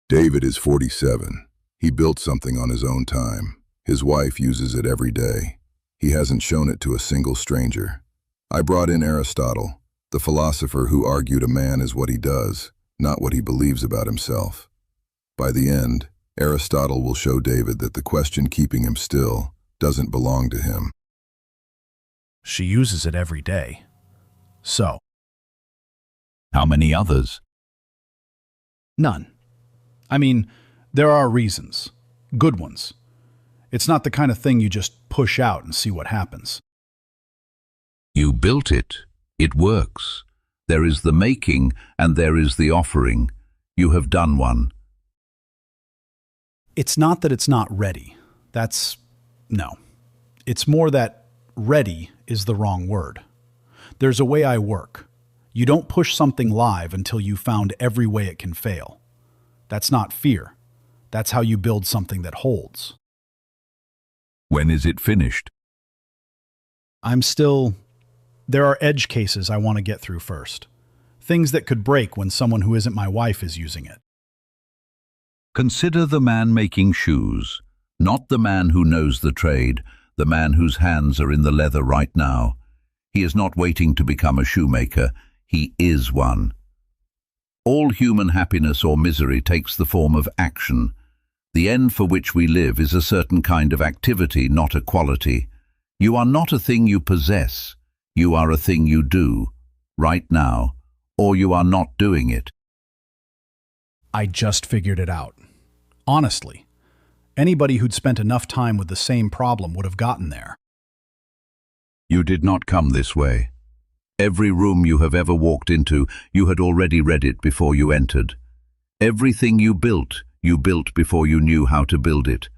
David is 47. He built something on his own time. His wife uses it every day. He hasn't shown it to a single stranger. I brought in Aristotle, the philosopher who argued a man is what he does, not what he believes about himself. By the end, Aristotle will show David that the question keeping him still doesn't belong to him. She uses it every day. So, How many others? none. I mean, there are reasons. Good ones. It's not the kind of thing you just push out and see what happens. You built it. It works. There is the making and there is the offering. You have done one. It's not that it's not ready. No. It's more that ready is the wrong word. There's a way I work. You don't push something live until you've found every way it can fail. That's not fear. That's how you build something that holds. When is it finished? There are edge cases I want to get through first. Things that could break when someone who isn't my wife is using it. Consider the man making shoes, not the man who knows the trade, the man whose hands are in the leather right now. He is not waiting to become a shoemaker. He is one. All human happiness or misery takes the form of action. The end for which we live is a certain kind of activity, not a quality. You are not a thing you possess. You are a thing you do, right now, or you are not doing it. I just figured it out. Honestly, anybody who'd spent enough time with the same problem would have gotten there. You did not come this way. Every room you have ever walked into, you had already read it before you entered. Everything you built before you knew how to build it.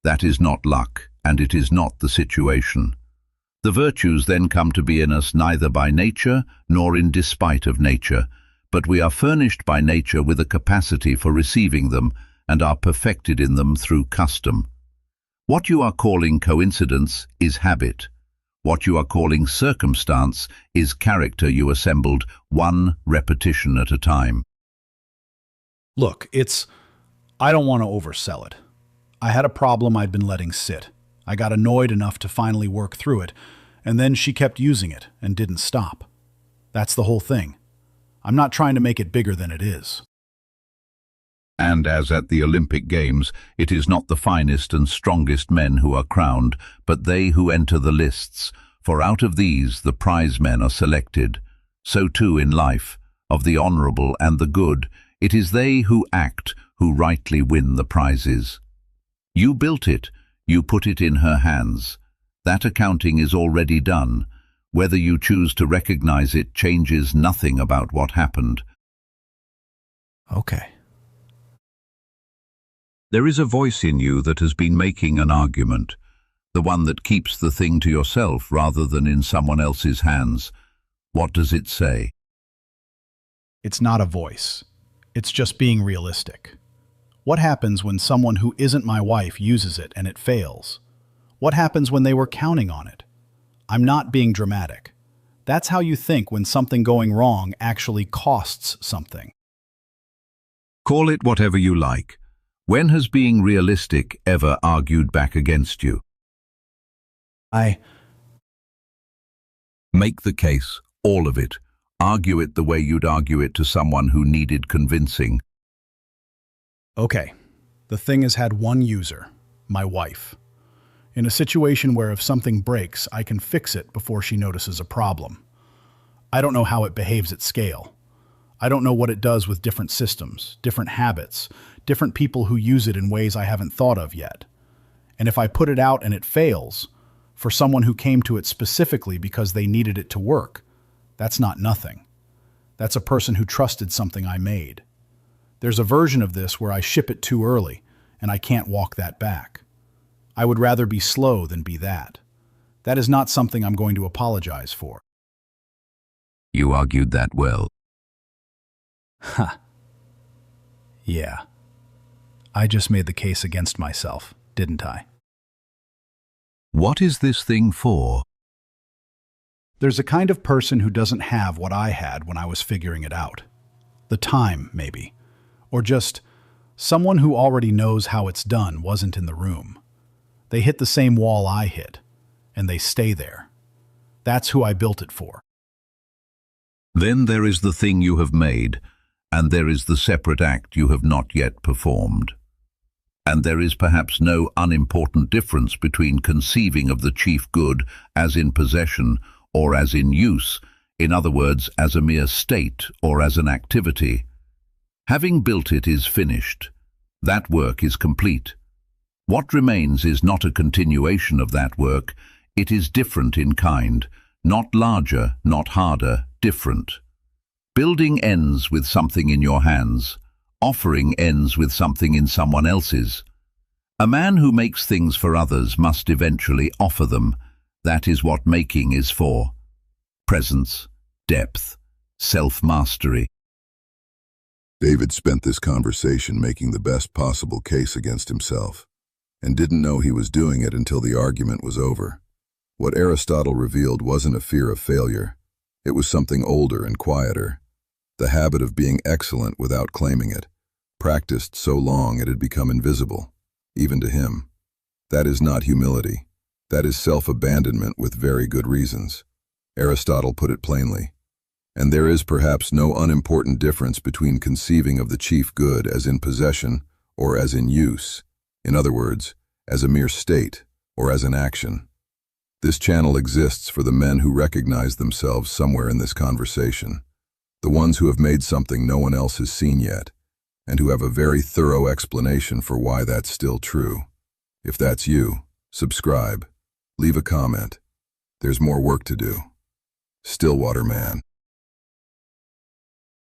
That is not luck, and it is not the situation. The virtues then come to be in us neither by nature nor in despite of nature, but we are furnished by nature with a capacity for receiving them and are perfected in them through custom. What you are calling coincidence is habit. What you are calling circumstance is character you assembled one repetition at a time. Look, I don't want to oversell it. I had a problem I'd been letting sit. I got annoyed enough to finally work through it, and then she kept using it and didn't stop. That's the whole thing. I'm not trying to make it bigger than it is. And as at the Olympic Games, it is not the finest and strongest men who are crowned, but they who enter the lists, for out of these the prize men are selected. So too in life, of the honorable and the good, it is they who act who rightly win the prizes. You built it, you put it in her hands. That accounting is already done. Whether you choose to recognize it changes nothing about what happened. Okay. There is a voice in you that has been making an argument, the one that keeps the thing to yourself rather than in someone else's hands. What does it say? It's not a voice. It's just being realistic. What happens when someone who isn't my wife uses it and it fails? What happens when they were counting on it? I'm not being dramatic. That's how you think when something going wrong actually costs something. Call it whatever you like. When has being realistic ever argued back against you? Make the case, all of it. Argue it the way you'd argue it to someone who needed convincing. Okay, the thing has had one user, my wife. In a situation where if something breaks, I can fix it before she notices a problem. I don't know how it behaves at scale. I don't know what it does with different systems, different habits, different people who use it in ways I haven't thought of yet. And if I put it out and it fails, for someone who came to it specifically because they needed it to work, that's not nothing. That's a person who trusted something I made. There's a version of this where I ship it too early, and I can't walk that back. I would rather be slow than be that. That is not something I'm going to apologize for. You argued that well. Ha. Yeah. I just made the case against myself, didn't I? What is this thing for? There's a kind of person who doesn't have what I had when I was figuring it out. The time, maybe. Or just Someone who already knows how it's done wasn't in the room. They hit the same wall I hit, and they stay there. That's who I built it for. Then there is the thing you have made, and there is the separate act you have not yet performed. And there is perhaps no unimportant difference between conceiving of the chief good as in possession or as in use, in other words, as a mere state or as an activity. Having built it is finished. That work is complete. What remains is not a continuation of that work, it is different in kind, not larger, not harder, different. Building ends with something in your hands. Offering ends with something in someone else's. A man who makes things for others must eventually offer them. That is what making is for. Presence, depth, self-mastery. David spent this conversation making the best possible case against himself, and didn't know he was doing it until the argument was over. What Aristotle revealed wasn't a fear of failure. It was something older and quieter. The habit of being excellent without claiming it, practiced so long it had become invisible, even to him. That is not humility. That is self-abandonment with very good reasons. Aristotle put it plainly. And there is perhaps no unimportant difference between conceiving of the chief good as in possession or as in use, in other words, as a mere state or as an action. This channel exists for the men who recognize themselves somewhere in this conversation, the ones who have made something no one else has seen yet, and who have a very thorough explanation for why that's still true. If that's you, subscribe, leave a comment. There's more work to do. StillWater Man.